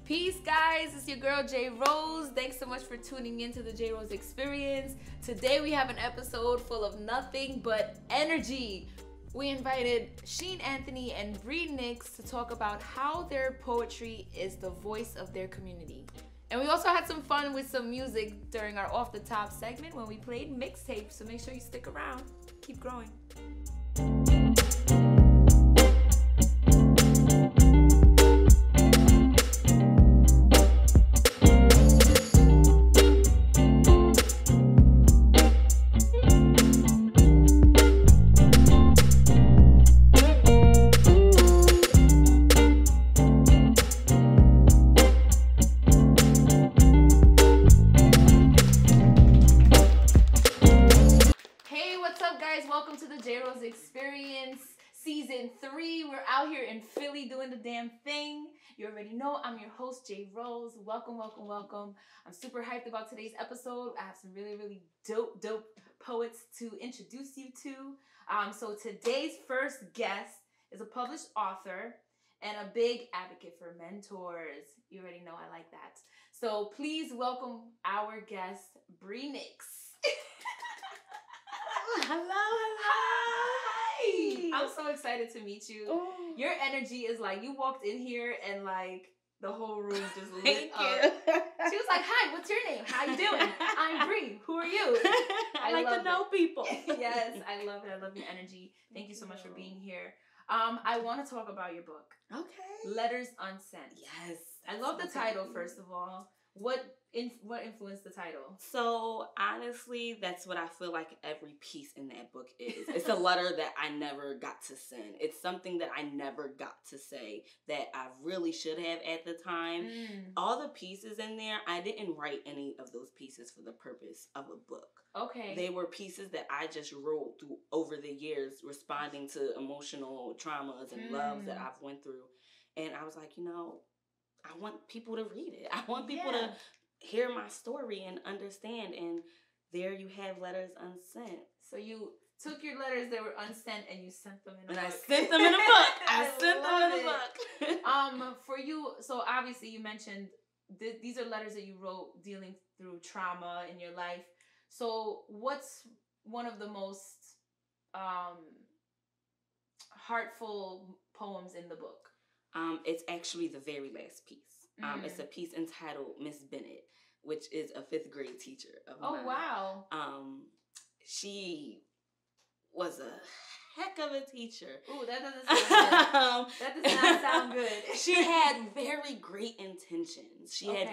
Peace, guys. It's your girl, JRose. Thanks so much for tuning in to the JRose Experience. Today, we have an episode full of nothing but energy. We invited Sheen Anthony and Breia to talk about how their poetry is the voice of their community. And we also had some fun with some music during our Off the Top segment when we played mixtapes. So make sure you stick around. Keep growing. Welcome to the JRose Experience Season 3. We're out here in Philly doing the damn thing. You already know I'm your host, JRose. Welcome, welcome, welcome. I'm super hyped about today's episode. I have some really dope poets to introduce you to. So today's first guest is a published author and a big advocate for mentors. You already know I like that. So please welcome our guest, Breia. Hello. Hi. I'm so excited to meet you. Oh. Your energy is like, you walked in here and like the whole room just lit Thank up. you. She was like, hi, what's your name? How you doing? I'm Breia. Who are you? I like to know people. Yes, I love it. I love your energy. Thank you so much for being here. I want to talk about your book. Okay. Letters Unsent. Yes. I love the title, first of all. What influenced the title? So honestly, that's what I feel like every piece in that book is. It's a letter that I never got to send. It's something that I never got to say that I really should have at the time. All the pieces in there, I didn't write any of those pieces for the purpose of a book. Okay. They were pieces that I just wrote through over the years, responding to emotional traumas and loves that I've went through. And I was like, I want people to read it. I want people to hear my story and understand. And there you have Letters Unsent. So you took your letters that were unsent and you sent them in a book. And I sent them in a book. I sent them in a book. For you, so obviously you mentioned these are letters that you wrote dealing through trauma in your life. So what's one of the most heartful poems in the book? It's actually the very last piece. It's a piece entitled Miss Bennett, which is a 5th grade teacher of mine. Oh, wow. She was a heck of a teacher. Ooh, that doesn't sound good. That does not sound good. She had very great intentions. She had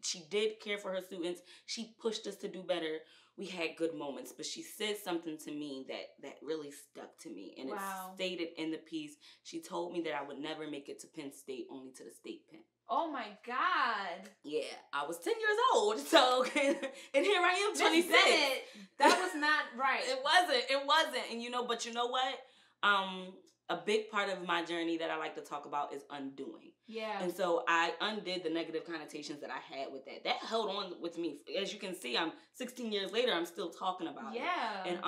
she did care for her students. She pushed us to do better. We had good moments, but she said something to me that really stuck to me. And it's stated in the piece. She told me that I would never make it to Penn State, only to the state pen. Oh my God. Yeah, I was 10 years old, so, and here I am, 26. Bennett, that was not right. It wasn't. And but you know what? A big part of my journey that I like to talk about is undoing. Yeah. And so I undid the negative connotations that I had with that. That held on with me. As you can see, I'm 16 years later, I'm still talking about it. Yeah. And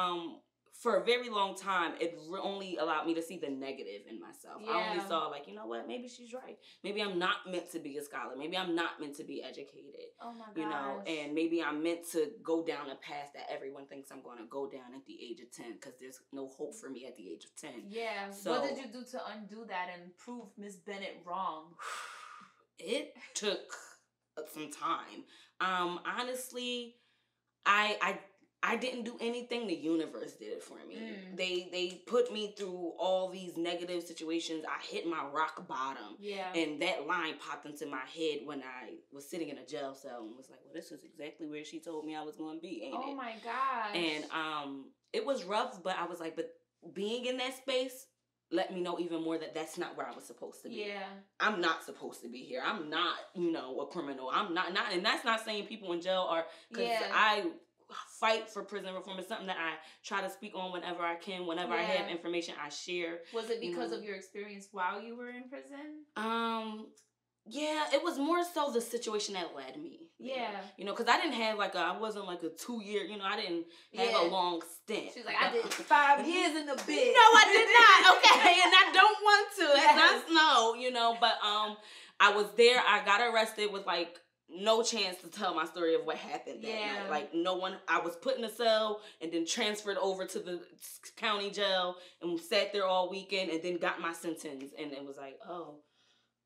for a very long time, it only allowed me to see the negative in myself. Yeah. I only saw like, you know what, maybe she's right. Maybe I'm not meant to be a scholar. Maybe I'm not meant to be educated. Oh my gosh. And maybe I'm meant to go down a path that everyone thinks I'm going to go down at the age of 10 because there's no hope for me at the age of 10. Yeah. So, what did you do to undo that and prove Miss Bennett wrong? It took some time. Honestly, I didn't do anything. The universe did it for me. They put me through all these negative situations. I hit my rock bottom. Yeah. And that line popped into my head when I was sitting in a jail cell and was like, well, this is exactly where she told me I was going to be, ain't it? Oh my gosh. And it was rough, but I was like, but being in that space let me know even more that that's not where I was supposed to be. Yeah. I'm not supposed to be here. I'm not, a criminal. I'm not, and that's not saying people in jail are, because I fight for prison reform. Is something that I try to speak on whenever I can, whenever I have information I share. Was it because of your experience while you were in prison? Yeah, it was more so the situation that led me. Yeah. Because I didn't have I wasn't like a 2-year, I didn't have a long stint. She's like, I did 5 years in the biz. No, I did not. Okay. And I don't want to. Yes. That's no, but I was there. I got arrested with like no chance to tell my story of what happened that night. Like no one, I was put in a cell and then transferred over to the county jail and sat there all weekend and then got my sentence. And it was like,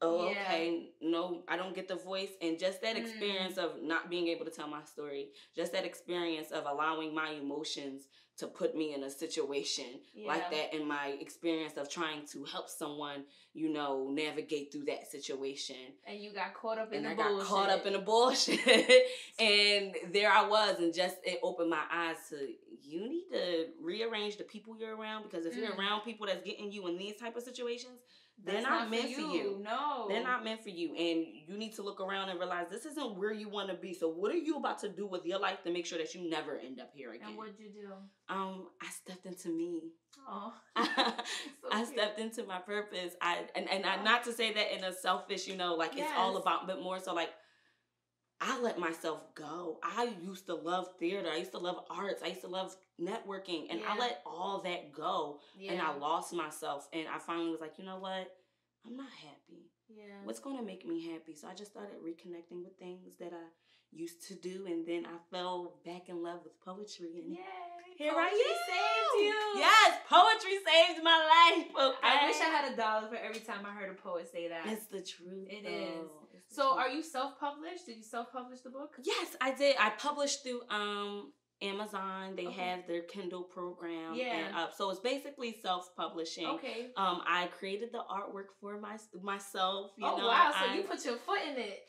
okay, no, I don't get the voice. And just that experience of not being able to tell my story, just that experience of allowing my emotions to put me in a situation like that, and my experience of trying to help someone, you know, navigate through that situation. And you got caught up in the bullshit. I got caught up in the bullshit. And there I was, and just it opened my eyes to, you need to rearrange the people you're around, because if you're around people that's getting you in these type of situations, they're not meant for you. No. They're not meant for you. And you need to look around and realize this isn't where you want to be. So what are you about to do with your life to make sure that you never end up here again? And what'd you do? I stepped into me. Oh. I stepped into my purpose. I not to say that in a selfish, you know, like it's all about, but more so like I let myself go. I used to love theater. I used to love arts. I used to love networking. And I let all that go. And I lost myself. And I finally was like, you know what? I'm not happy. Yeah. What's going to make me happy? So I just started reconnecting with things that I used to do. And then I fell back in love with poetry. And here I am. Saved you. Yes, poetry saved my life. Okay? I wish I had $1 for every time I heard a poet say that. It's the truth. It is. So are you self-published? Did you self-publish the book? Yes, I did. I published through Amazon. They have their Kindle program. Yeah. And, so it's basically self-publishing. Okay. I created the artwork for myself. You know, wow. So you put your foot in it.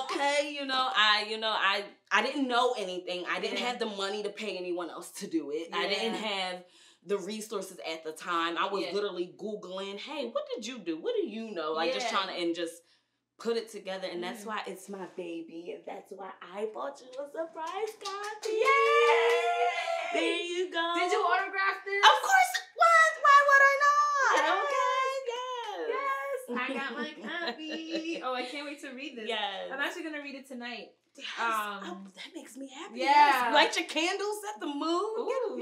Okay, I didn't know anything. I didn't have the money to pay anyone else to do it. Yeah. I didn't have the resources at the time. I was literally Googling, hey, what did you do? What do you know? Like just trying to and just put it together. And that's why it's my baby. And that's why I bought you a surprise copy. Yay! There you go. Did you autograph this? Of course it was. Why would I not? Yes. Okay, yes. I got my copy. Oh, I can't wait to read this. Yes. I'm actually going to read it tonight. Yes. That makes me happy. Yeah. Yes. Light your candles, set the mood. Ooh,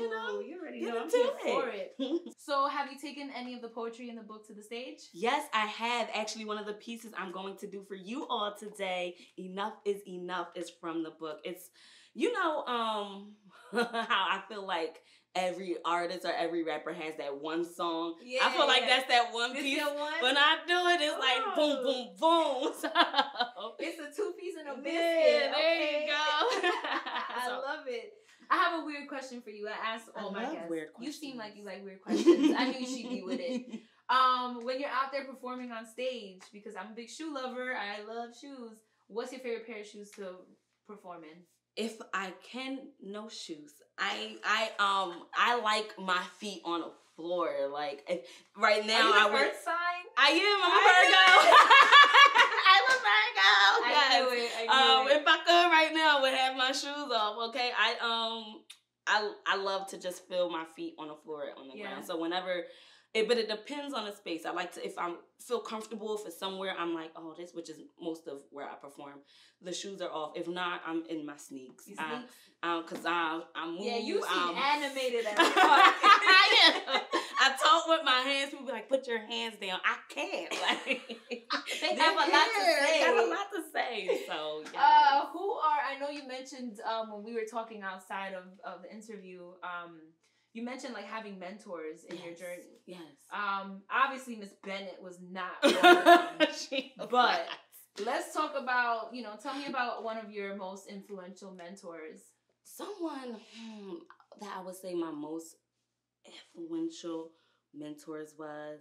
you already know I'm here for it. So have you taken any of the poetry in the book to the stage? Yes, I have. Actually, one of the pieces I'm going to do for you all today, Enough is Enough, is from the book. It's, how I feel like every artist or every rapper has that one song. Yeah, I feel like that's that one piece. When I do it, it's like boom, boom, boom. So it's a 2-piece and a biscuit. Yeah, there you go. I love it. I have a weird question for you. I asked all my guests. Weird questions. You seem like you like weird questions. I knew she'd be with it. When you're out there performing on stage, because I'm a big shoe lover, I love shoes. What's your favorite pair of shoes to perform in? If I can, no shoes. I like my feet on a floor. Like right now, Are you a Earth sign? I am. I'm a Virgo. I'm a Virgo. I knew it. If I could right now, I would have my shoes off. Okay. I love to just feel my feet on the floor on the ground. So whenever. But it depends on the space. I like to, if I feel comfortable, if it's somewhere, I'm like, oh, this, which is most of where I perform. The shoes are off. If not, I'm in my sneaks. Because I move. Yeah, you seem animated as fuck. I talk with my hands. People be like, put your hands down. I can't. Like, they have a lot to say. They have a lot to say. So, I know you mentioned when we were talking outside of the interview, you mentioned like having mentors in your journey. Yes. Obviously Miss Bennett was not one of them. But let's talk about, tell me about one of your most influential mentors. Someone that I would say my most influential mentors was,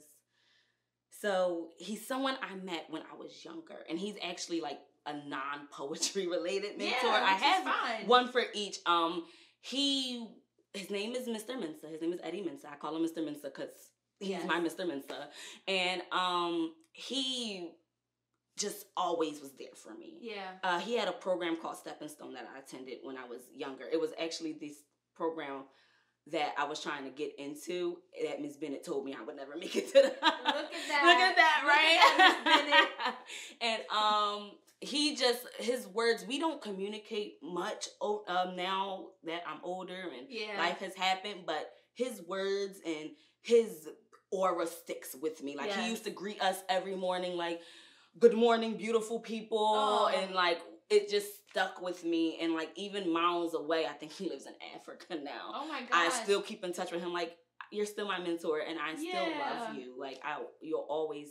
so he's someone I met when I was younger, and he's actually like a non-poetry related mentor. Yeah, I have one for each. His name is Mr. Mensa. His name is Eddie Mensa. I call him Mr. Mensa because he's my Mr. Mensa. And he just always was there for me. Yeah. He had a program called Stepping Stone that I attended when I was younger. It was actually this program that I was trying to get into that Miss Bennett told me I would never make it to the... Look at that. Look at that, right? Look at that, and his words, we don't communicate much now that I'm older and life has happened, but his words and his aura sticks with me. Like, yes. he used to greet us every morning like, good morning, beautiful people. And like, it just stuck with me. And like, even miles away, I think he lives in Africa now. Oh my gosh. I still keep in touch with him. Like, you're still my mentor, and I still love you. Like, you'll always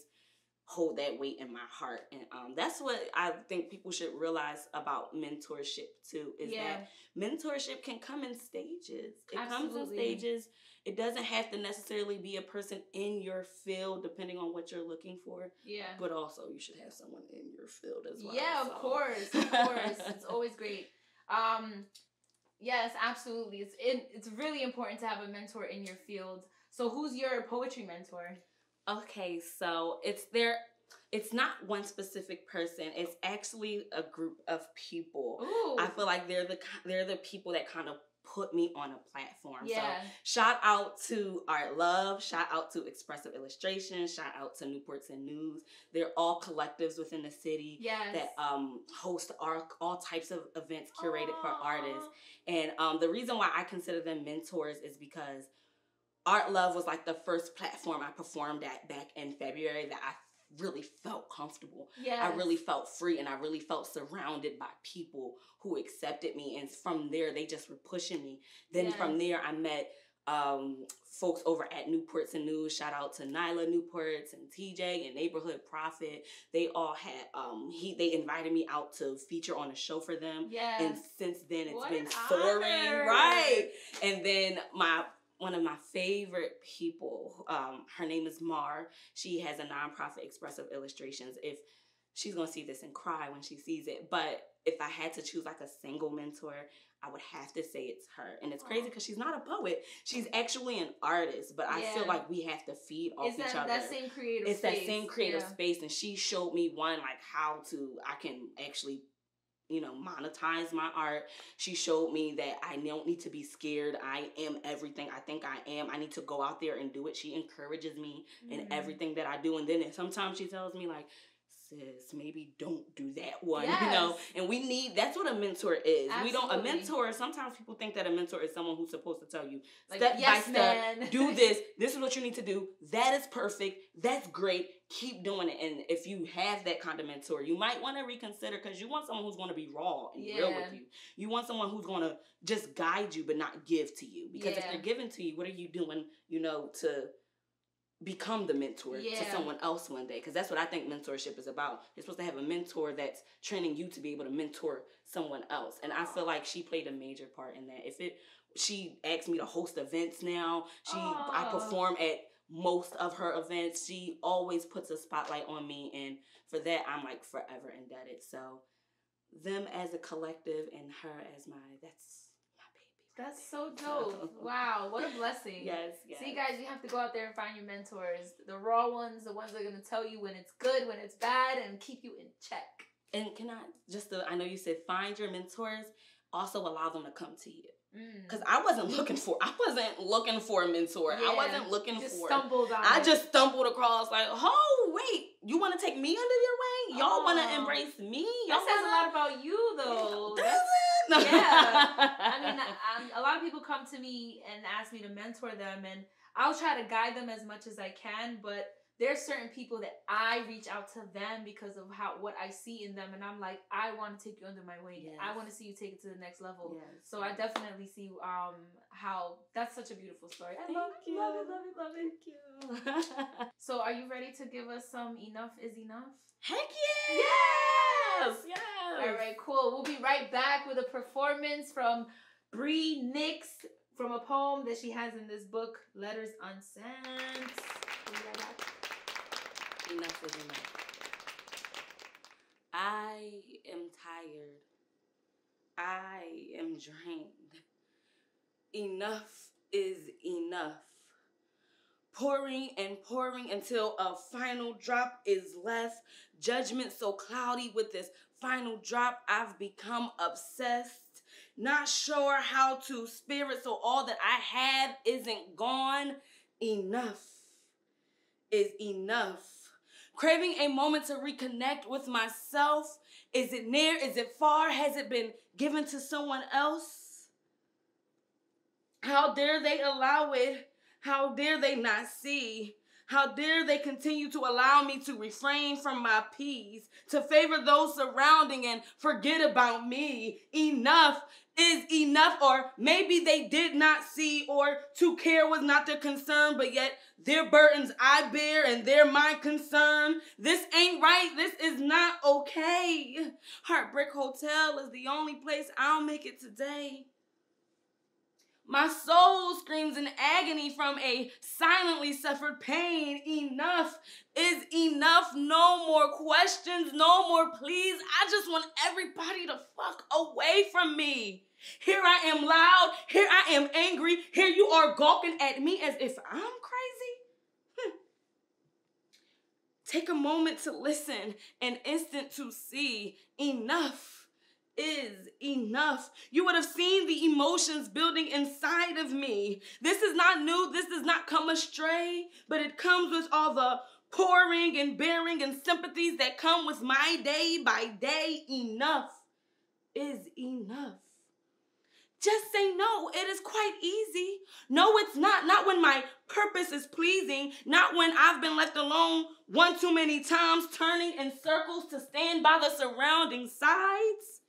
hold that weight in my heart. And that's what I think people should realize about mentorship too, is that mentorship can come in stages. It comes in stages. It doesn't have to necessarily be a person in your field, depending on what you're looking for. Yeah. But also, you should have someone in your field as well. Yeah, of course. Of course. It's always great. Yes, absolutely. It's really important to have a mentor in your field. So who's your poetry mentor? Okay, so it's not one specific person. It's actually a group of people. Ooh. I feel like they're the people that kind of put me on a platform. Yeah. So shout out to Art Love, shout out to Expressive Illustration, shout out to Newports and News. They're all collectives within the city that host all types of events curated for artists. And the reason why I consider them mentors is because Art Love was like the first platform I performed at back in February that I really felt comfortable. Yes. I really felt free, and I really felt surrounded by people who accepted me. And from there, they just were pushing me. Then from there, I met folks over at Newports and News. Shout out to Nyla Newports and TJ and Neighborhood Prophet. They all had, they invited me out to feature on a show for them. Yes. And since then, it's been soaring. Right. And then one of my favorite people, her name is Mar. She has a nonprofit, Expressive Illustrations. If she's going to see this and cry when she sees it. But if I had to choose like a single mentor, I would have to say it's her. And it's crazy because she's not a poet. She's actually an artist. But I feel like we have to feed off each other. It's that same creative space. It's that same creative space. And she showed me like how I can actually monetize my art. She showed me that I don't need to be scared. I am everything I think I am. I need to go out there and do it. She encourages me in everything that I do. And then sometimes she tells me like, sis, maybe don't do that one, and that's what a mentor is. Absolutely. A mentor, sometimes people think that a mentor is someone who's supposed to tell you like, step by step, do this is what you need to do, that is perfect, that's great, keep doing it. And if you have that kind of mentor, you might want to reconsider, because you want someone who's going to be raw and real with you. You want someone who's going to just guide you but not give to you, because if they're giving to you, what are you doing, to become the mentor to someone else one day? Because that's what I think mentorship is about. You're supposed to have a mentor that's training you to be able to mentor someone else. And I feel like she played a major part in that. She asked me to host events now. I perform at most of her events. She always puts a spotlight on me, and for that I'm like forever indebted. So them as a collective and her as that's so dope. Wow, what a blessing. Yes. See, guys, you have to go out there and find your mentors. The raw ones, the ones that are going to tell you when it's good, when it's bad, and keep you in check. And can I know you said find your mentors, also allow them to come to you. Because I wasn't looking for a mentor. I wasn't looking I just stumbled across like, oh, wait, you want to take me under your wing? Y'all want to embrace me? That says a lot about you, though. Does it? I mean, a lot of people come to me and ask me to mentor them, and I'll try to guide them as much as I can, but there's certain people that I reach out to them because of what I see in them, and I'm like, I want to take you under my wing. Yes. I want to see you take it to the next level. Yes. So I definitely see how that's such a beautiful story. I love it. Thank you. So are you ready to give us some Enough is Enough? Heck yeah! Yes! All right, cool. We'll be right back with a performance from Bree Nix from a poem that she has in this book, Letters Unsent. We'll be right back. Enough is enough. I am tired. I am drained. Enough is enough. Pouring and pouring until a final drop is left. Judgment so cloudy with this final drop, I've become obsessed. Not sure how to spirit, so all that I have isn't gone. Enough is enough. Craving a moment to reconnect with myself. Is it near? Is it far? Has it been given to someone else? How dare they allow it? How dare they not see? How dare they continue to allow me to refrain from my peace, to favor those surrounding and forget about me. Enough is enough, or maybe they did not see, or to care was not their concern, but yet their burdens I bear and they're my concern. This ain't right. This is not okay. Heartbreak Hotel is the only place I'll make it today. My soul screams in agony from a silently suffered pain. Enough is enough. No more questions, no more pleas. I just want everybody to fuck away from me. Here I am loud, here I am angry, here you are gawking at me as if I'm crazy. Take a moment to listen, an instant to see. Enough is enough. You would have seen the emotions building inside of me. This is not new. This does not come astray, but it comes with all the pouring and bearing and sympathies that come with my day by day. Enough is enough. Just say no. It is quite easy. No, it's not. Not when my purpose is pleasing. Not when I've been left alone one too many times, turning in circles to stand by the surrounding sides.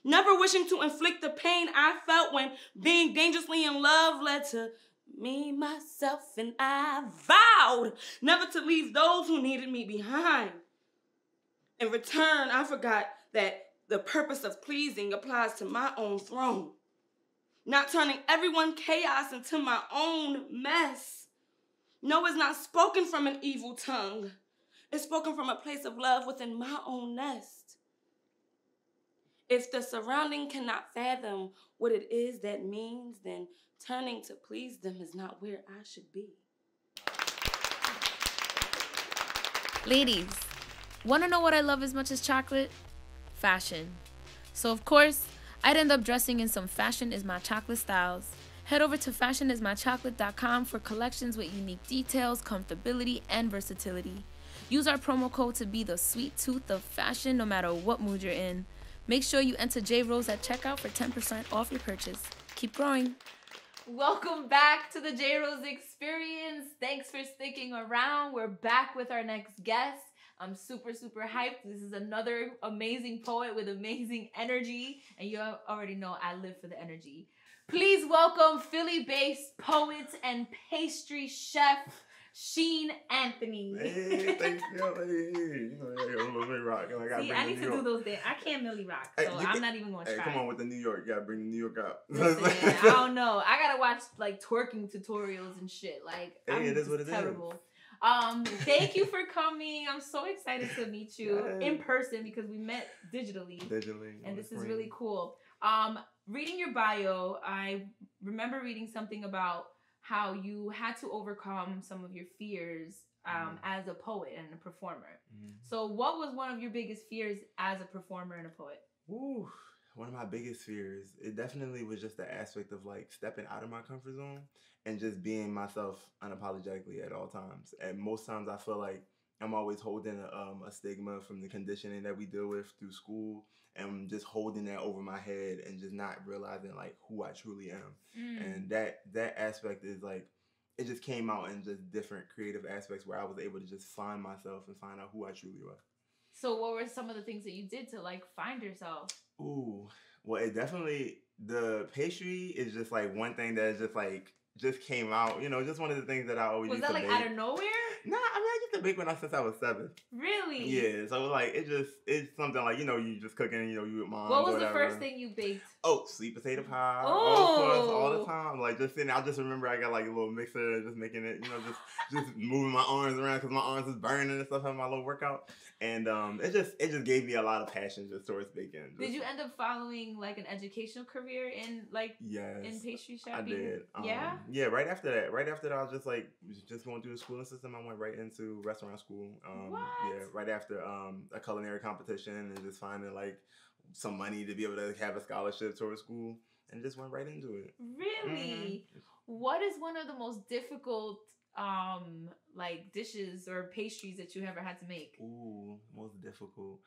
Never wishing to inflict the pain I felt when being dangerously in love led to me, myself, and I vowed never to leave those who needed me behind. In return, I forgot that the purpose of pleasing applies to my own throne. Not turning everyone chaos into my own mess. No, it's not spoken from an evil tongue. It's spoken from a place of love within my own nest. If the surrounding cannot fathom what it is that means, then turning to please them is not where I should be. Ladies, want to know what I love as much as chocolate? Fashion. So of course, I'd end up dressing in some Fashion Is My Chocolate styles. Head over to fashionismychocolate.com for collections with unique details, comfortability, and versatility. Use our promo code to be the sweet tooth of fashion no matter what mood you're in. Make sure you enter JRose at checkout for 10% off your purchase. Keep growing. Welcome back to the JRose Experience. Thanks for sticking around. We're back with our next guest. I'm super, super hyped. This is another amazing poet with amazing energy. And you already know I live for the energy. Please welcome Philly-based poet and pastry chef, Sheen Anthony. Hey, thank you. Hey, Millie Rock. See, I need to do those things. I can't Millie Rock, so I'm not even going to try. Hey, come on with the New York. You gotta bring the New York out. Listen, I don't know. I gotta watch like twerking tutorials and shit. Like, hey, it is what it terrible. Thank you for coming. I'm so excited to meet you in person because we met digitally. And this is really cool. Reading your bio, I remember reading something about how you had to overcome some of your fears as a poet and a performer. So what was one of your biggest fears as a performer and a poet? Ooh, one of my biggest fears, it definitely was just the aspect of like stepping out of my comfort zone and just being myself unapologetically at all times. And most times I feel like I'm always holding a stigma from the conditioning that we deal with through school, and just holding that over my head and just not realizing like who I truly am. And that aspect is like, it just came out in just different creative aspects where I was able to just find myself and find out who I truly was. So what were some of the things that you did to like find yourself? Ooh, well, it definitely, the pastry is just like one thing that is just like, just came out, you know, just one of the things that I always used to bake. Was that like out of nowhere? Nah, I mean, I used to bake since I was 7. Really? Yeah, so like, it's something like, you know, you just cooking, you know, you with mom. What was the first thing you baked? Oh, sweet potato pie. Oh. Of course, all the time. Like, just sitting, I just remember I got like a little mixer, just making it, you know, just moving my arms around because my arms was burning and stuff, having my little workout. And it just gave me a lot of passion just towards baking. Did you end up following like an educational career in like in pastry chefing? I did. Yeah? Yeah, right after that I was just going through the schooling system. I went right into restaurant school. What? Yeah, right after a culinary competition and just finding like some money to be able to have a scholarship towards school, and just went right into it. Really? What is one of the most difficult like dishes or pastries that you ever had to make? Ooh, most difficult.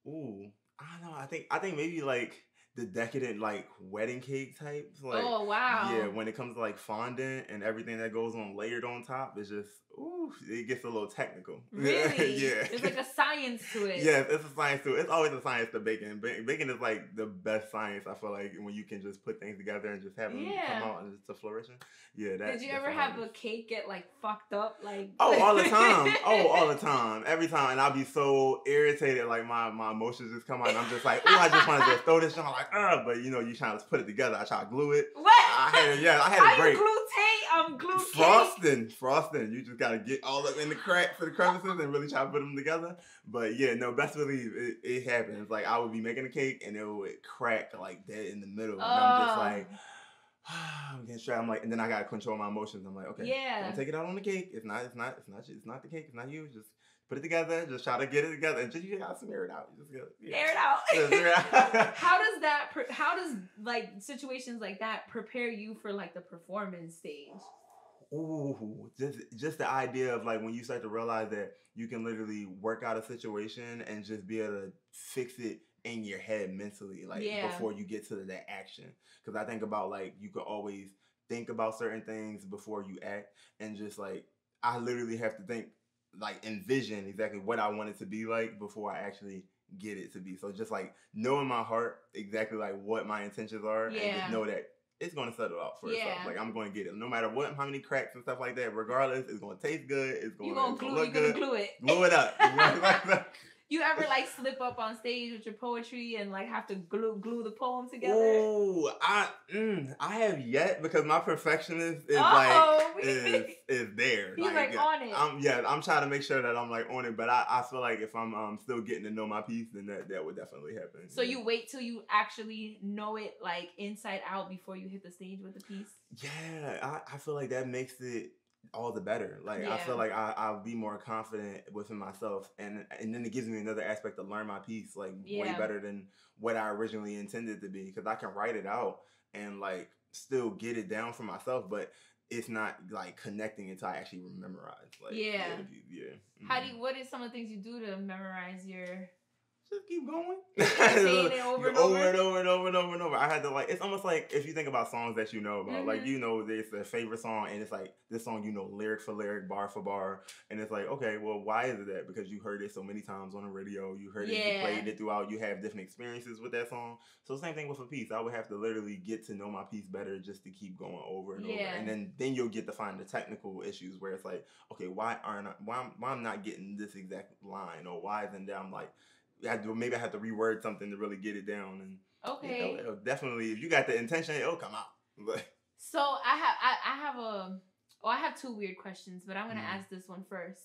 Ooh, I don't know. I think maybe like the decadent like wedding cake types. Like, oh wow. yeah, when it comes to like fondant and everything that goes on layered on top, it's just it gets a little technical. Really? Yeah. There's like a science to it. Yes, it's a science to it. It's always a science to baking. Baking is like the best science, I feel like, when you can just put things together and just have them come out and to flourishing. Yeah, Did you ever have a cake get like fucked up? Like all the time. All the time. Every time. And I'll be so irritated, like my emotions just come out and I'm just like, I just want to just throw this shit. I'm like, but you know, you trying to put it together. I try to glue it. What? I had to break. Glue tape? Glue Frosting. You just gotta get all up in the cracks and the crevices and really try to put them together. But yeah, no, best believe it happens. Like I would be making a cake and it would crack like dead in the middle. And I'm just like, I'm getting stressed. I'm like, and then I gotta control my emotions. I'm like, okay, don't take it out on the cake. It's not the cake. It's not you. Just put it together. Just try to get it together, and just you gotta smear it out. Just air it out. How does like situations like that prepare you for like the performance stage? Ooh, just the idea of like when you start to realize that you can literally work out a situation and just be able to fix it in your head mentally, like before you get to that action. Because I think about like you could always think about certain things before you act, and just like I literally have to think, like envision exactly what I want it to be like before I actually get it to be. So just like know in my heart exactly like what my intentions are, and just know that it's going to settle out for itself. Like I'm going to get it, no matter how many cracks and stuff like that. Regardless, it's going to taste good. It's going to look good. You're going to glue it. Glue it up. You ever like slip up on stage with your poetry and like have to glue the poem together? Oh, I have yet, because my perfectionist is is there. He's like on it. I'm trying to make sure that I'm like on it, but I feel like if I'm still getting to know my piece, then that would definitely happen. So you wait till you actually know it like inside out before you hit the stage with the piece? Yeah, I feel like that makes it all the better. Like I feel like I'll be more confident within myself, and then it gives me another aspect to learn my piece like way better than what I originally intended to be, because I can write it out and like still get it down for myself, but it's not like connecting until I actually memorize. Like Mm-hmm. What is some of the things you do to memorize your? Just keep going. Saying it over and over. I had to like, it's almost like if you think about songs that you know about, like, you know, there's a favorite song and it's like this song, you know, lyric for lyric, bar for bar. And it's like, okay, well, why is it that? Because you heard it so many times on the radio, you heard it, you played it throughout, you have different experiences with that song. So same thing with a piece. I would have to literally get to know my piece better just to keep going over and over. And then you'll get to find the technical issues where it's like, okay, why I'm not getting this exact line, or why isn't that? I'm like, maybe I have to reword something to really get it down. And it'll definitely, if you got the intention, it'll come out. So I have two weird questions, but I'm gonna ask this one first.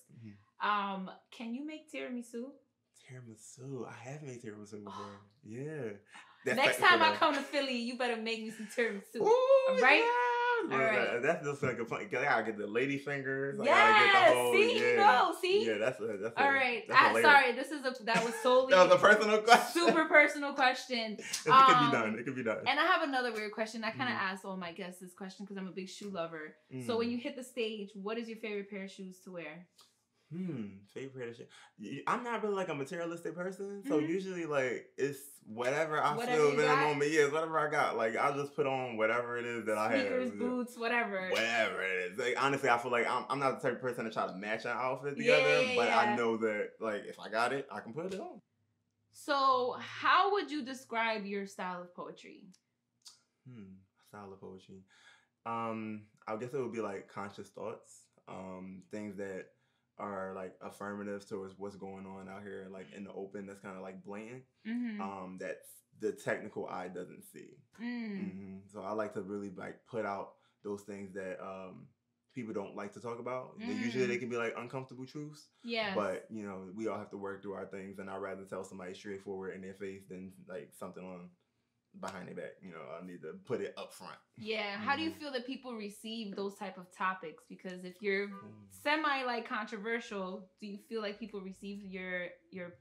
Can you make tiramisu? Tiramisu, I have made tiramisu before. Next time I come to Philly, you better make me some tiramisu. Ooh, all right? All right. That's just like a fun. I gotta get the lady fingers. Yeah, I gotta get the whole, see? Yeah, that's all right. Sorry, that was totally that was a personal question. Super personal question. It could be done. And I have another weird question. I kind of asked all my guests this question because I'm a big shoe lover. So when you hit the stage, what is your favorite pair of shoes to wear? Favorite pair of shoes. I'm not really like a materialistic person, so usually like it's whatever I feel in the moment. Yeah, it's whatever I got. Like I'll just put on whatever it is that I have. Sneakers, boots, whatever. Whatever it is. Like honestly, I feel like I'm not the type of person to try to match an outfit together, but I know that like if I got it, I can put it on. So how would you describe your style of poetry? Style of poetry. I guess it would be like conscious thoughts. Things that are like affirmative towards what's going on out here, like in the open, that's kind of like blatant, that the technical eye doesn't see. So I like to really like put out those things that people don't like to talk about. Usually they can be like uncomfortable truths, but you know, we all have to work through our things, and I'd rather tell somebody straightforward in their face than like something on behind their back. You know, I need to put it up front. How do you feel that people receive those type of topics? Because if you're semi like controversial, do you feel like people receive your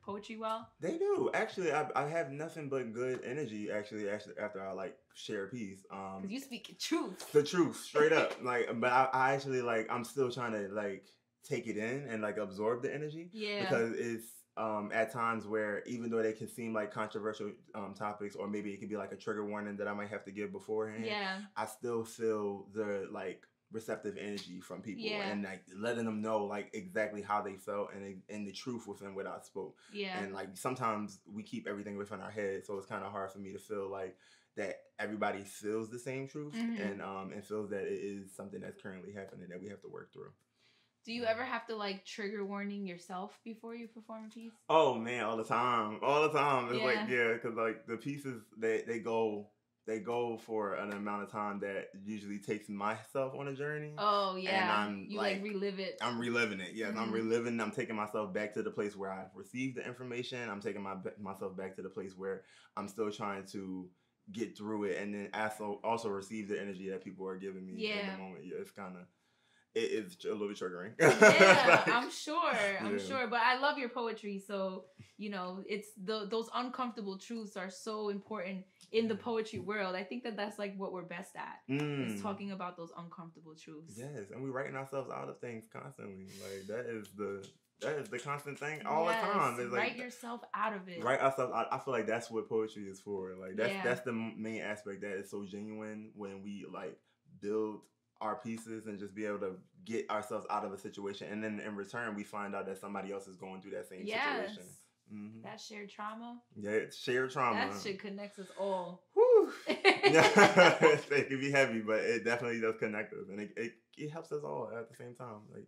poetry well? They do. Actually, I have nothing but good energy actually after I like share a piece. Because you speak truth. The truth, straight up. Like, but I actually like, I'm still trying to like take it in and like absorb the energy. Because at times where even though they can seem like controversial topics, or maybe it could be like a trigger warning that I might have to give beforehand, I still feel the like receptive energy from people and like letting them know like exactly how they felt and the truth within what I spoke. And like sometimes we keep everything within our head, so it's kind of hard for me to feel like that everybody feels the same truth and feels that it is something that's currently happening that we have to work through. Do you ever have to like trigger warning yourself before you perform a piece? Oh man, all the time. It's like because like the pieces they go for an amount of time that usually takes myself on a journey. Oh yeah, and you like relive it. I'm reliving it. Yes, I'm reliving. I'm taking myself back to the place where I received the information. I'm taking myself back to the place where I'm still trying to get through it, and then also receive the energy that people are giving me in the moment. Yeah, it's kind of. It is a little bit triggering. Yeah, I'm sure. But I love your poetry. So, you know, it's those uncomfortable truths are so important in the poetry world. I think that's like what we're best at is talking about those uncomfortable truths. Yes, and we're writing ourselves out of things constantly. Like that is the constant thing all the time. It's write like, yourself out of it. Write ourselves out. I feel like that's what poetry is for. Like that's the main aspect that is so genuine when we like build our pieces and just be able to get ourselves out of a situation, and then in return we find out that somebody else is going through that same situation. That shared trauma. Yeah, it's shared trauma. That shit connects us all. Whew. It can be heavy, but it definitely does connect us, and it helps us all at the same time. Like,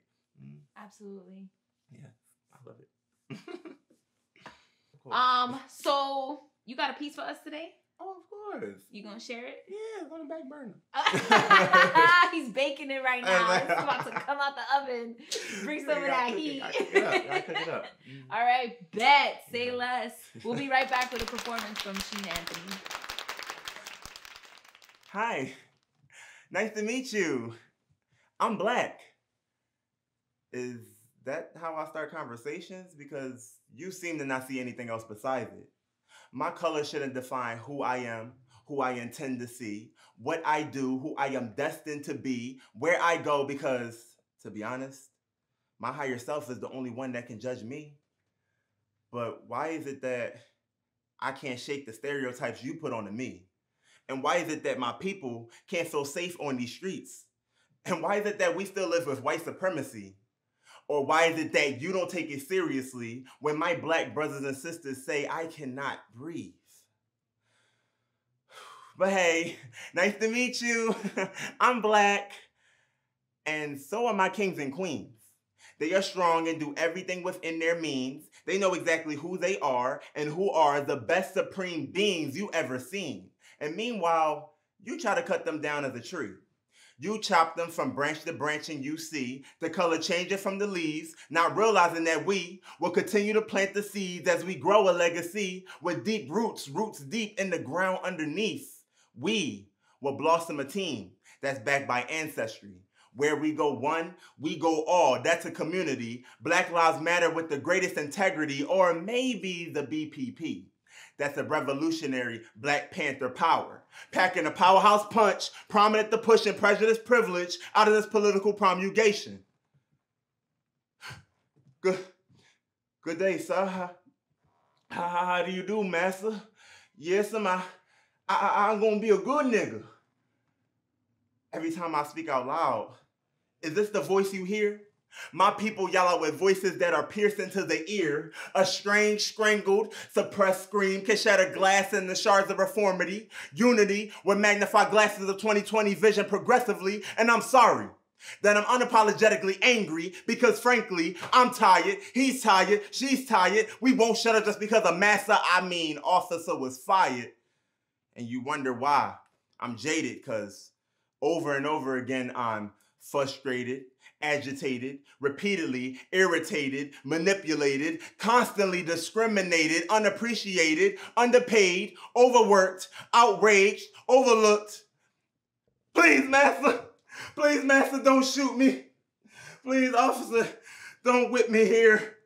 absolutely. Yeah, I love it. Cool. So you got a piece for us today? Oh, of course. You gonna share it? Yeah, it's on the back burner. He's baking it right now. It's about to come out the oven. Bring some of that heat. I cook it up. All right, bet. Say less. We'll be right back with a performance from Sheen Anthony. Hi. Nice to meet you. I'm black. Is that how I start conversations? Because you seem to not see anything else besides it. My color shouldn't define who I am, who I intend to see, what I do, who I am destined to be, where I go, because, to be honest, my higher self is the only one that can judge me. But why is it that I can't shake the stereotypes you put onto me? And why is it that my people can't feel safe on these streets? And why is it that we still live with white supremacy? Or why is it that you don't take it seriously when my black brothers and sisters say I cannot breathe? But hey, nice to meet you. I'm black. And so are my kings and queens. They are strong and do everything within their means. They know exactly who they are and who are the best supreme beings you ever seen. And meanwhile, you try to cut them down as a tree. You chop them from branch to branch and you see the color changing from the leaves, not realizing that we will continue to plant the seeds as we grow a legacy with deep roots deep in the ground underneath. We will blossom a team that's backed by ancestry. Where we go one, we go all. That's a community. Black Lives Matter with the greatest integrity, or maybe the BPP. That's a revolutionary Black Panther power. Packing a powerhouse punch, prominent to pushing prejudice privilege out of this political promulgation. Good day, sir. How do you do, master? Yes, I'm gonna be a good nigga. Every time I speak out loud, is this the voice you hear? My people yell out with voices that are piercing to the ear. A strange, strangled, suppressed scream can shatter glass in the shards of reformity. Unity with magnified glasses of 20/20 vision progressively. And I'm sorry that I'm unapologetically angry because frankly, I'm tired, he's tired, she's tired. We won't shut up just because a officer was fired. And you wonder why I'm jaded, because over and over again, I'm frustrated, agitated, repeatedly irritated, manipulated, constantly discriminated, unappreciated, underpaid, overworked, outraged, overlooked. Please, master, don't shoot me. Please, officer, don't whip me here.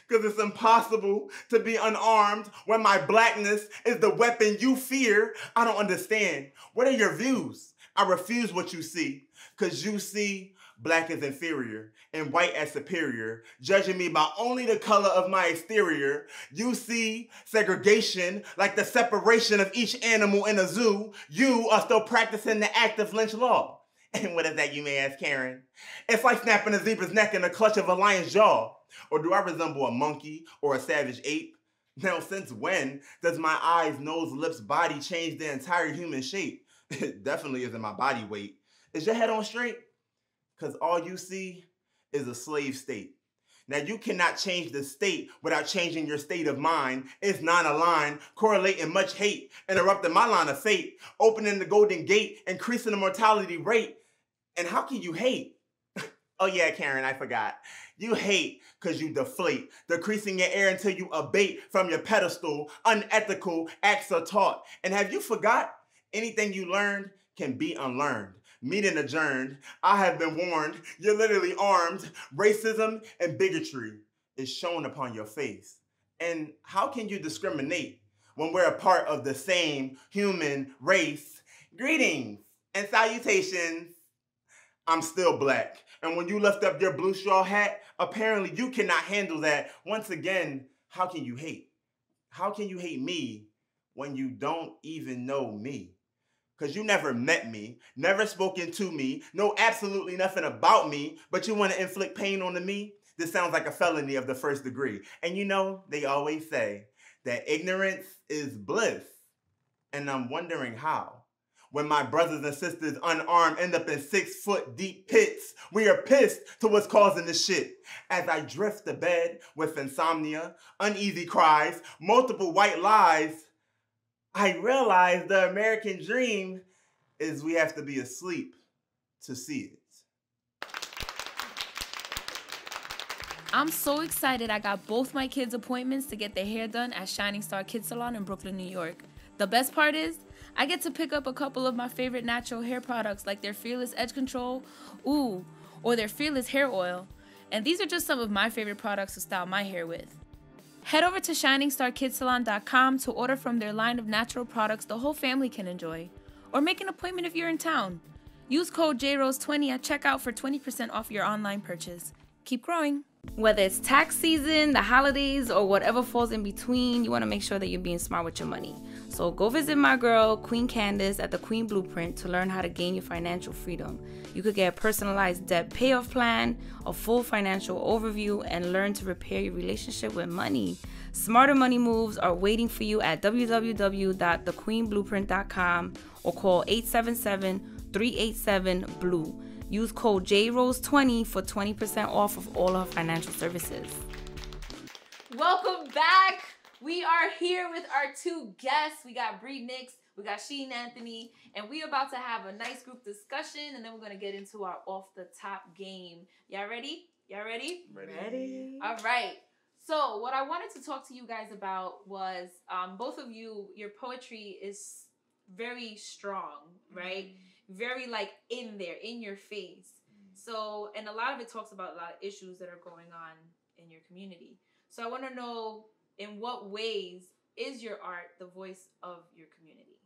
Because it's impossible to be unarmed when my blackness is the weapon you fear. I don't understand. What are your views? I refuse what you see. Because you see black as inferior, and white as superior, judging me by only the color of my exterior. You see segregation like the separation of each animal in a zoo. You are still practicing the act of lynch law. And what is that, you may ask, Karen? It's like snapping a zebra's neck in the clutch of a lion's jaw. Or do I resemble a monkey or a savage ape? Now, since when does my eyes, nose, lips, body change the entire human shape? It definitely isn't my body weight. Is your head on straight? Because all you see is a slave state. Now, you cannot change the state without changing your state of mind. It's non-aligned, correlating much hate, interrupting my line of fate, opening the golden gate, increasing the mortality rate. And how can you hate? Oh yeah, Karen, I forgot. You hate because you deflate, decreasing your air until you abate from your pedestal. Unethical acts are taught. And have you forgot? Anything you learned can be unlearned. Meeting adjourned. I have been warned. You're literally armed. Racism and bigotry is shown upon your face. And how can you discriminate when we're a part of the same human race? Greetings and salutations. I'm still black. And when you lift up your blue straw hat, apparently you cannot handle that. Once again, how can you hate? How can you hate me when you don't even know me? Because you never met me, never spoken to me, know absolutely nothing about me, but you want to inflict pain onto me? This sounds like a felony of the first degree. And you know, they always say that ignorance is bliss. And I'm wondering how. When my brothers and sisters unarmed end up in 6-foot deep pits, we are pissed to what's causing this shit. As I drift to bed with insomnia, uneasy cries, multiple white lies, I realize the American dream is we have to be asleep to see it. I'm so excited I got both my kids' appointments to get their hair done at Shining Star Kid Salon in Brooklyn, New York. The best part is, I get to pick up a couple of my favorite natural hair products like their Fearless Edge Control, or their Fearless Hair Oil. And these are just some of my favorite products to style my hair with. Head over to ShiningstarKidSalon.com to order from their line of natural products the whole family can enjoy. Or make an appointment if you're in town. Use code JRose20 at checkout for 20% off your online purchase. Keep growing. Whether it's tax season, the holidays, or whatever falls in between, you want to make sure that you're being smart with your money. So go visit my girl, Queen Candace, at the Queen Blueprint to learn how to gain your financial freedom. You could get a personalized debt payoff plan, a full financial overview, and learn to repair your relationship with money. Smarter money moves are waiting for you at www.thequeenblueprint.com or call 877-387-BLUE. Use code JRose20 for 20% off of all our financial services. Welcome back. We are here with our two guests. We got Bree Nix, we got Sheen Anthony, and we're about to have a nice group discussion, and then we're going to get into our off-the-top game. Y'all ready? Ready? All right. So what I wanted to talk to you guys about was both of you, your poetry is very strong, right? Very like in there, in your face. So, and a lot of it talks about a lot of issues that are going on in your community. So I want to know, in what ways is your art the voice of your community?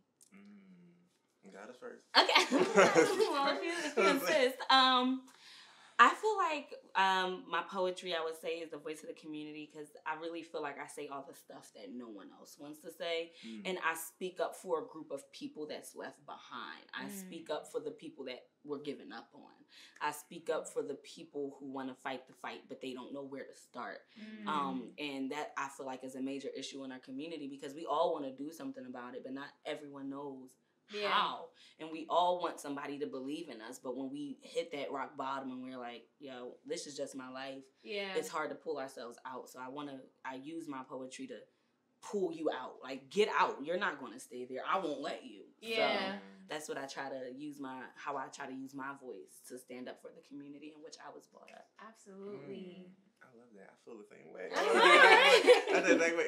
Got us first. Okay. Well, if you insist. I feel like my poetry, I would say, is the voice of the community because I really feel like I say all the stuff that no one else wants to say. And I speak up for a group of people that's left behind. I speak up for the people that we're giving up on. I speak up for the people who want to fight the fight, but they don't know where to start. And that, I feel like, is a major issue in our community because we all want to do something about it, but not everyone knows how. And we all want somebody to believe in us, but when we hit that rock bottom and we're like, yo, this is just my life, it's hard to pull ourselves out. So I use my poetry to pull you out. Like, get out. You're not going to stay there. I won't let you. So that's what I try to use how I try to use my voice to stand up for the community in which I was brought up. Absolutely. I love that. I feel the same way.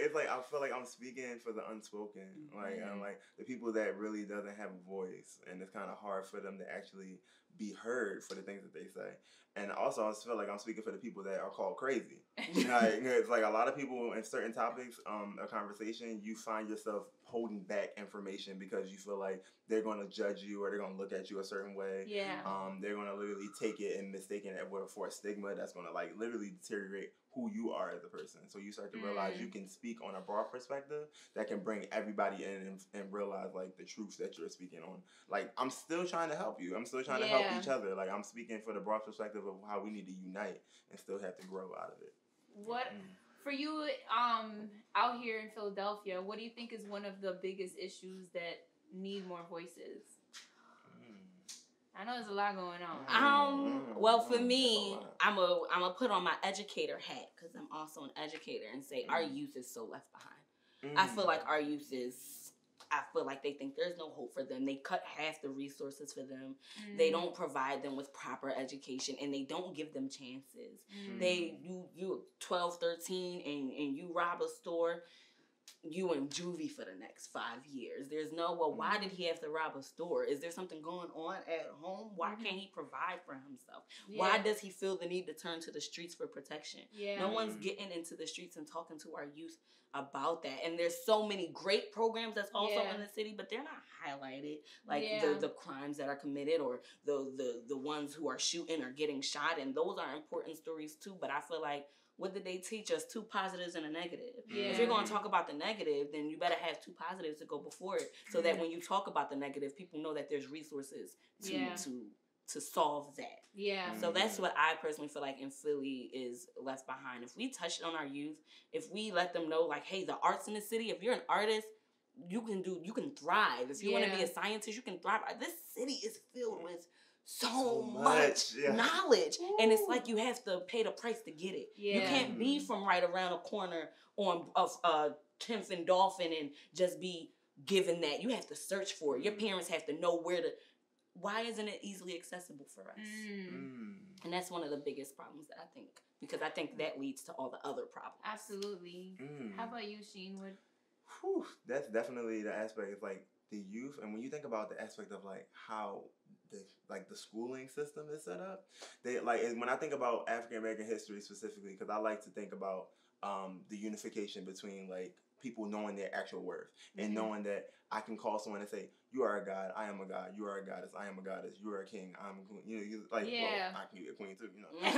It's like I feel like I'm speaking for the unspoken. Like I'm like the people that really doesn't have a voice, and it's kind of hard for them to actually be heard for the things that they say. And also, I feel like I'm speaking for the people that are called crazy. It's like a lot of people in certain topics, a conversation, you find yourself holding back information because you feel like they're going to judge you or they're going to look at you a certain way. Yeah. They're going to literally take it and mistake it for a stigma that's going to like literally deteriorate who you are as a person. So you start to realize you can speak on a broad perspective that can bring everybody in and realize like the truth that you're speaking on. Like, I'm still trying to help you. I'm still trying to help each other. Like, I'm speaking for the broad perspective of how we need to unite and still have to grow out of it. What for you out here in Philadelphia, what do you think is one of the biggest issues that need more voices? I know there's a lot going on. Well, for me, I'm a put on my educator hat because I'm also an educator and say our youth is so left behind. I feel like our youth I feel like they think there's no hope for them. They cut half the resources for them. They don't provide them with proper education, and they don't give them chances. You 12, 13, and you rob a store, you in juvie for the next 5 years. There's no, well, why did he have to rob a store? Is there something going on at home? Why can't he provide for himself? Why does he feel the need to turn to the streets for protection? No one's getting into the streets and talking to our youth about that. And there's so many great programs that's also in the city, but they're not highlighted. Like the crimes that are committed or the ones who are shooting or getting shot. And those are important stories too. But I feel like, what did they teach us? 2 positives and a negative. If you're going to talk about the negative, then you better have 2 positives to go before it, so that when you talk about the negative, people know that there's resources to solve that. So that's what I personally feel like in Philly is left behind. If we touch on our youth, if we let them know, like, hey, the arts in the city, if you're an artist, you can thrive. If you want to be a scientist, you can thrive. This city is filled with so much knowledge, and it's like you have to pay the price to get it. You can't be from right around a corner on of 10th and Dolphin and just be given that. You have to search for it. Your parents have to know where to. Why isn't it easily accessible for us? And that's one of the biggest problems that I think, because I think that leads to all the other problems. Absolutely. How about you, Sheen? That's definitely the aspect. It's like the youth, and when you think about the aspect of like how the schooling system is set up, they like, and when I think about African American history specifically, because I like to think about the unification between like people knowing their actual worth and knowing that I can call someone and say, you are a god, I am a god, you are a goddess, I am a goddess, you are a king, I'm a queen. You know, you like, well, I can be a queen too, you know. It's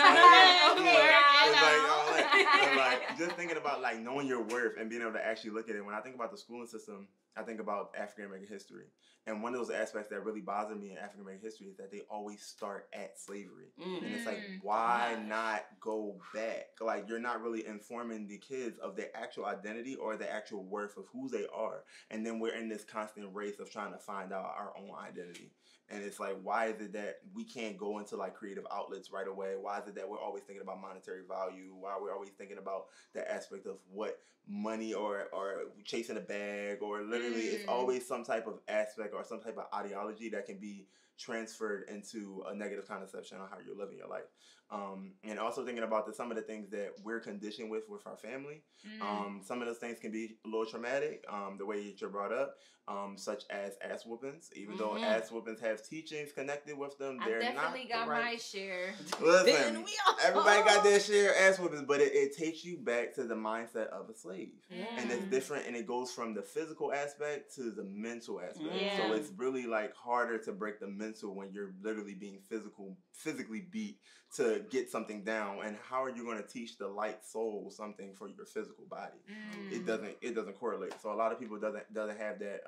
like just thinking about like knowing your worth and being able to actually look at it. When I think about the schooling system, I think about African American history. And one of those aspects that really bother me in African American history is that they always start at slavery. And it's like, why not go back? Like, you're not really informing the kids of their actual identity or the actual worth of who they are. And then we're in this constant race of trying to find out our own identity. And it's like, why is it that we can't go into like creative outlets right away? Why is it that we're always thinking about monetary value? Why are we always thinking about the aspect of what money or chasing a bag, or literally it's always some type of aspect or some type of ideology that can be transferred into a negative conception on how you're living your life. And also thinking about some of the things that we're conditioned with our family. Some of those things can be a little traumatic, the way that you're brought up, such as ass whoopings. Even though ass whoopings have teachings connected with them, they're not. I definitely got my share. Listen, everybody got their share of ass whoopings, but it takes you back to the mindset of a slave. And it's different, and it goes from the physical aspect to the mental aspect. So it's really like harder to break the mental when you're literally being physically beat to get something down. And how are you going to teach the light soul something for your physical body? It doesn't correlate. So a lot of people doesn't have that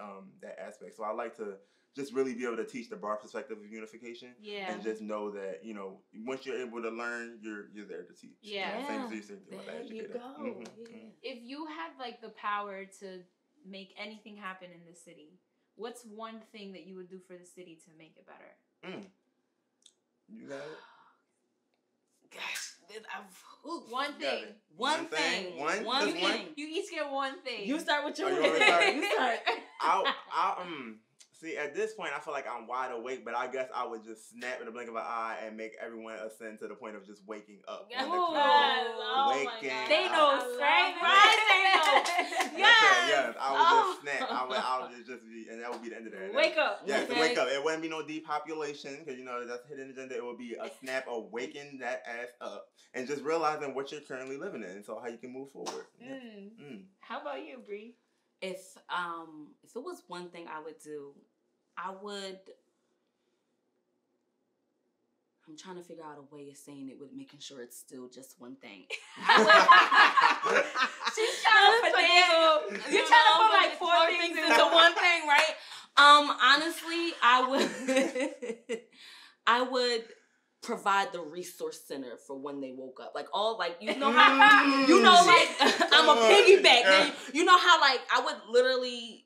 aspect. So I like to just really be able to teach the broad perspective of unification, and just know that, you know, once you're able to learn, you're there to teach. Same thing about the educator. There you go. If you had like the power to make anything happen in the city, what's one thing that you would do for the city to make it better? You got it. Gosh, one thing. One thing. You each get one thing. You start with your you start. I'll see, at this point, I feel like I'm wide awake, but I guess I would just snap in the blink of an eye and make everyone ascend to the point of just waking up. Waking. Thanos, right? Yes. I would just snap. I would just be, and that would be the end of that. Wake up. Yeah, okay. to wake up. It wouldn't be no depopulation because that's hidden agenda. It would be a snap of waking that ass up and just realizing what you're currently living in, and so how you can move forward. How about you, Bree? If it was one thing I would do, I'm trying to figure out a way of saying it with making sure it's still just one thing. She's trying to put you're trying to put like four things into one thing, right? Honestly, I would provide the resource center for when they woke up. Like you know how I'm a piggyback. You know how I would literally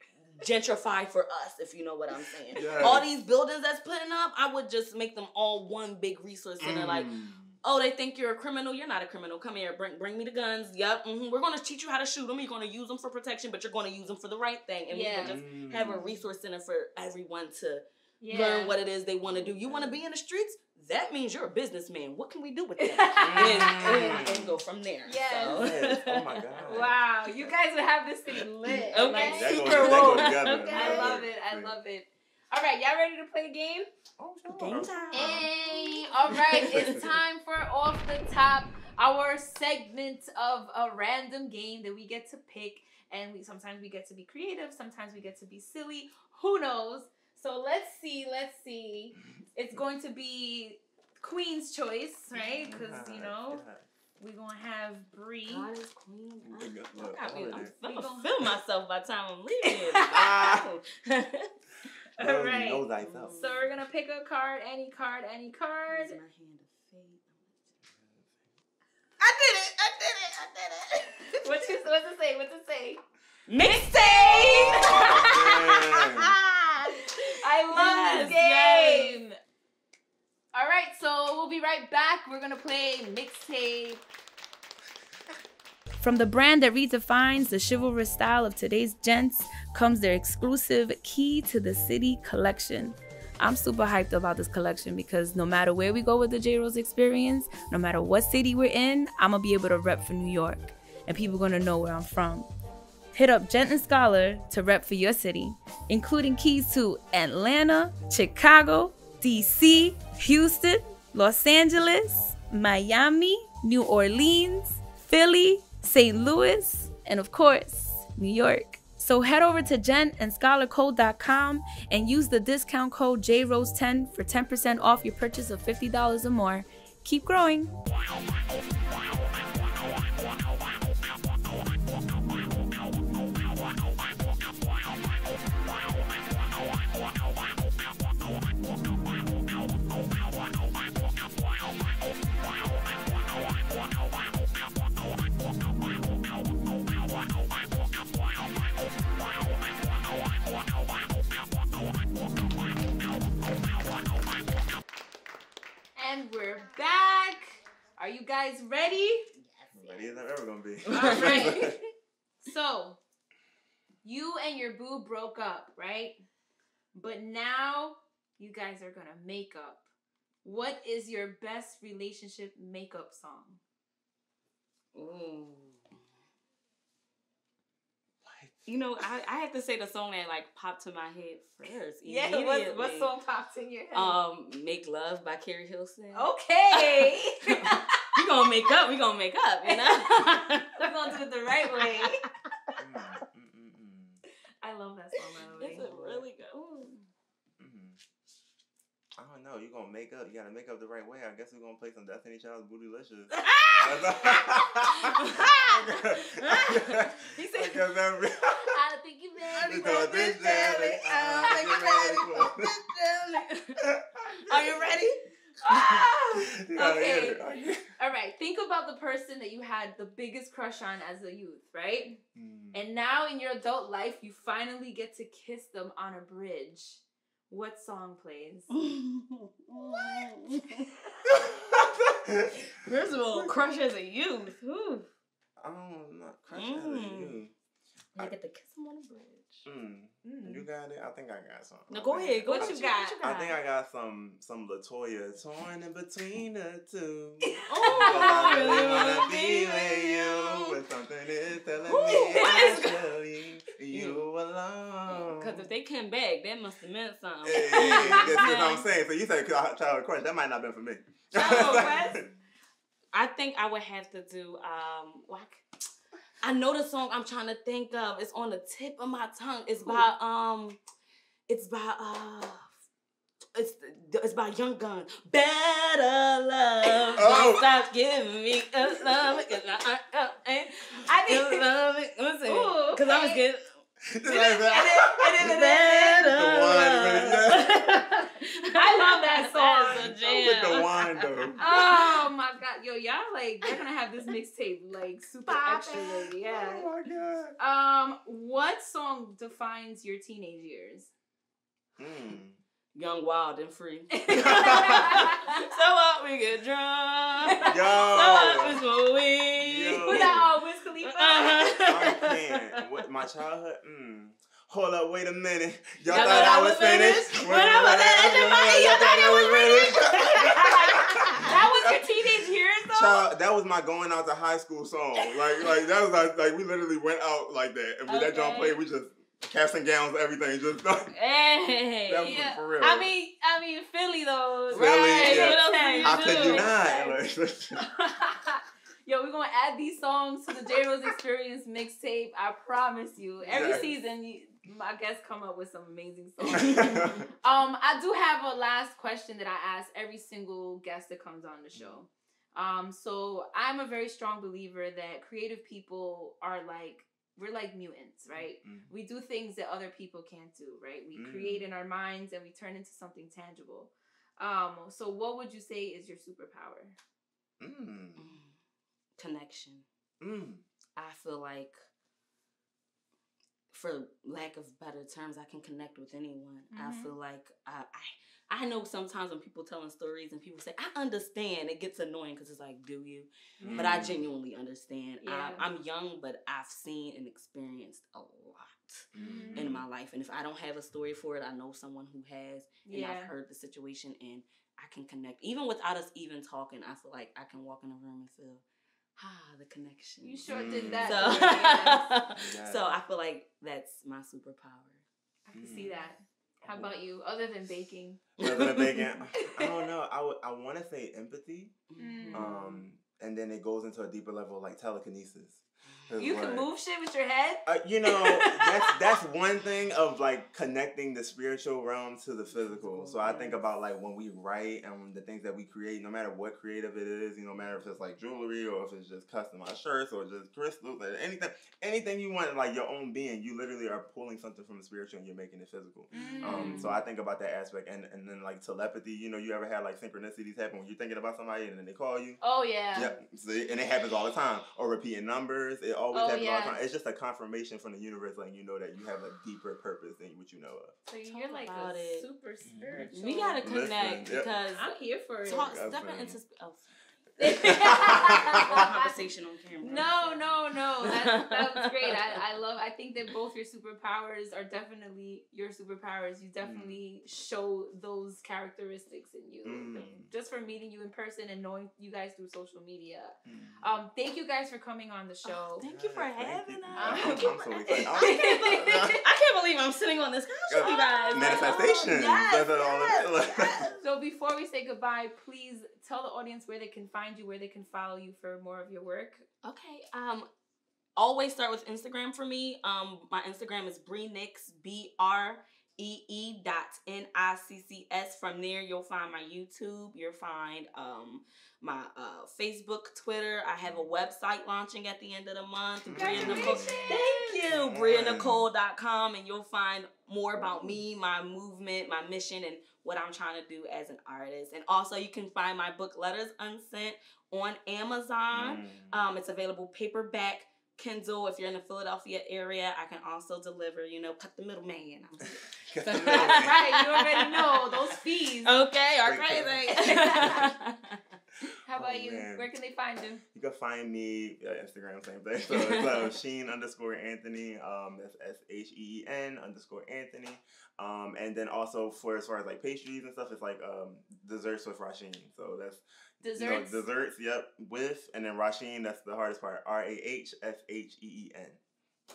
gentrify for us, if you know what I'm saying. Yes. All these buildings that's putting up, I would just make them all one big resource center. Like, oh, they think you're a criminal. You're not a criminal. Come here. Bring me the guns. Yep. We're going to teach you how to shoot them. You're going to use them for protection, but you're going to use them for the right thing. And we can just have a resource center for everyone to learn what it is they want to do. You want to be in the streets? That means you're a businessman. What can we do with that? and go from there. Yes. So. Yes. Oh my God. Wow. You guys would have this city lit. Okay. Like, super woke. Okay. I love it. I love it. All right. Y'all ready to play a game? Oh, sure. Game time. Hey. All right. It's time for Off the Top, our segment of a random game that we get to pick. And sometimes we get to be creative. Sometimes we get to be silly. Who knows? So let's see. It's going to be Queen's choice, right? Because, we're going to have Bree. God is Queen. I'm gonna gonna feel myself by the time I'm leaving here. All right. Know thyself. So we're going to pick a card, any card. Use my hand of fate. I did it. What's it say? Mixtape! I love this game. All right, so we'll be right back. We're going to play Mixtape. From the brand that redefines the chivalrous style of today's gents comes their exclusive Key to the City collection. I'm super hyped about this collection because no matter where we go with the JRose Experience, no matter what city we're in, I'm going to be able to rep for New York. And people are going to know where I'm from. Hit up Gent and Scholar to rep for your city, including keys to Atlanta, Chicago, DC, Houston, Los Angeles, Miami, New Orleans, Philly, St. Louis, and of course, New York. So head over to gentandscholarcode.com and use the discount code JRose10 for 10% off your purchase of $50 or more. Keep growing. And we're back. Are you guys ready? Yes. Ready as I'm ever gonna be. All right. So, you and your boo broke up, right? But now you guys are gonna make up. What is your best relationship makeup song? Ooh. You know, I have to say the song that popped to my head first. Yeah, what song popped in your head? Make Love by Carrie Hilson. Okay. We're gonna make up, you know? We're gonna do it the right way. I love that song, by the way. It's a really good I don't know. You're gonna make up. You gotta make up the right way. I guess we're gonna play some Destiny Child's Bootylicious. He said, I think you're ready for this jelly. Are you ready? Okay. All right. Think about the person that you had the biggest crush on as a youth, right? And now in your adult life, you finally get to kiss them on a bridge. What song plays? First of all, crush as a youth. Ooh. Oh, not crush as a youth. I get to kiss him on the bridge. You got it? I think I got something. No, go ahead. What you got? I think I got some LaToya. Torn in between the two. Oh, I really wanna be with you. But something is telling me actually you belong Because if they came back, that must have meant something. That's what I'm saying. So you said childhood crush. That might not have been for me. Childhood crush? I think I would have to do, I know the song I'm trying to think of. It's on the tip of my tongue. It's by Young Gun. Better love. Don't stop giving me a love. I think. Because I was getting. I love that song. That's a jam. With the wine though. Oh my god, yo, y'all like they're gonna have this mixtape like super extra ready. Yeah. Oh my god. What song defines your teenage years? Young, wild, and free. So what? We get drunk. Yo. So what? We smoke weed. Who's that? Wiz Khalifa? I can't. What my childhood? Hold up, wait a minute. Y'all thought I was finished? When I was at your body, you thought I was finished? That was your teenage years, though? Child, that was my going out to high school song. Like that was like we literally went out like that, and when that John played, we just caps and gowns, everything, just hey, that was for real. I mean, Philly though. Philly, right? yeah. How could you not? Yo, we're gonna add these songs to the JRose Experience mixtape. I promise you. Every season, my guests come up with some amazing songs. I do have a last question that I ask every single guest that comes on the show. So I'm a very strong believer that creative people are we're like mutants, right? We do things that other people can't do, right? We create in our minds and we turn into something tangible. So what would you say is your superpower? Connection. I feel like, for lack of better terms, I can connect with anyone. I feel like I know sometimes when people telling stories and people say, I understand, it gets annoying because it's like, do you? But I genuinely understand. Yeah. I'm young, but I've seen and experienced a lot in my life. And if I don't have a story for it, I know someone who has, and I've heard the situation, and I can connect. Even without us even talking, I feel like I can walk in a room and feel, the connection. You sure did that. So I feel like that's my superpower. I can see that. How about you? Other than baking? Other than baking, I don't know. I want to say empathy. And then it goes into a deeper level like telekinesis. You can move shit with your head? That's one thing of like connecting the spiritual realm to the physical. So I think about like when we write and the things that we create, no matter what creative it is, no matter if it's like jewelry or if it's just customized shirts or just crystals, or anything you want, like your own being, you literally are pulling something from the spiritual and you're making it physical. So I think about that aspect, and then like telepathy. You ever had like synchronicities happen when you're thinking about somebody and then they call you? Oh yeah. Yep. See, and it happens all the time. Or repeating numbers. It always happens all the time. It's just a confirmation from the universe letting you know that you have a deeper purpose than what you know of. So you're like super spiritual. We gotta connect because I'm here for it. Stepping into conversation on camera. No. That was great. I think that both your superpowers are definitely your superpowers. You definitely show those characteristics in you. Just from meeting you in person and knowing you guys through social media. Thank you guys for coming on the show. Thank you for having us. I'm so excited. I can't believe I'm sitting on this couch with you guys. Manifestation. Yes. So before we say goodbye, please tell the audience where they can find you, where they can follow you for more of your work. Okay. Always start with Instagram for me. My Instagram is Breenicks, BREE.NICCS. From there, you'll find my YouTube. You'll find my Facebook, Twitter. I have a website launching at the end of the month. Breia Nicole. Thank you. BreiaNicole.com, and you'll find more about me, my movement, my mission, and what I'm trying to do as an artist. And also, you can find my book, Letters Unsent, on Amazon. It's available paperback, Kindle. If you're in the Philadelphia area, I can also deliver, cut the middleman. That's right. You already know those fees. Okay, are crazy. How about you? Man. Where can they find you? You can find me Instagram, same thing. So it's Sheen_Anthony. That's SHEEN_Anthony. And then also for as far as like pastries and stuff, it's like desserts with Rasheen. So that's desserts. Desserts. Yep, with, and then Rasheen. That's the hardest part. RAHSHEEN.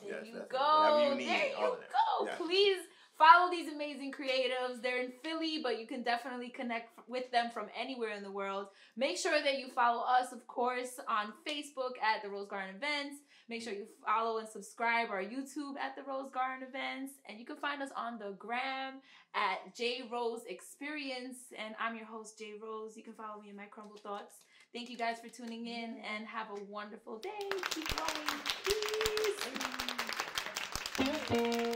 There you go. You need, there you go. Yeah. Please Follow these amazing creatives. They're in Philly, but you can definitely connect with them from anywhere in the world. Make sure that you follow us, of course, on Facebook at The Rose Garden Events. Make sure you follow and subscribe our YouTube at The Rose Garden Events. And you can find us on the gram at JRose Experience. And I'm your host, JRose. You can follow me in my Crumble Thoughts. Thank you guys for tuning in and have a wonderful day. Keep going. Peace.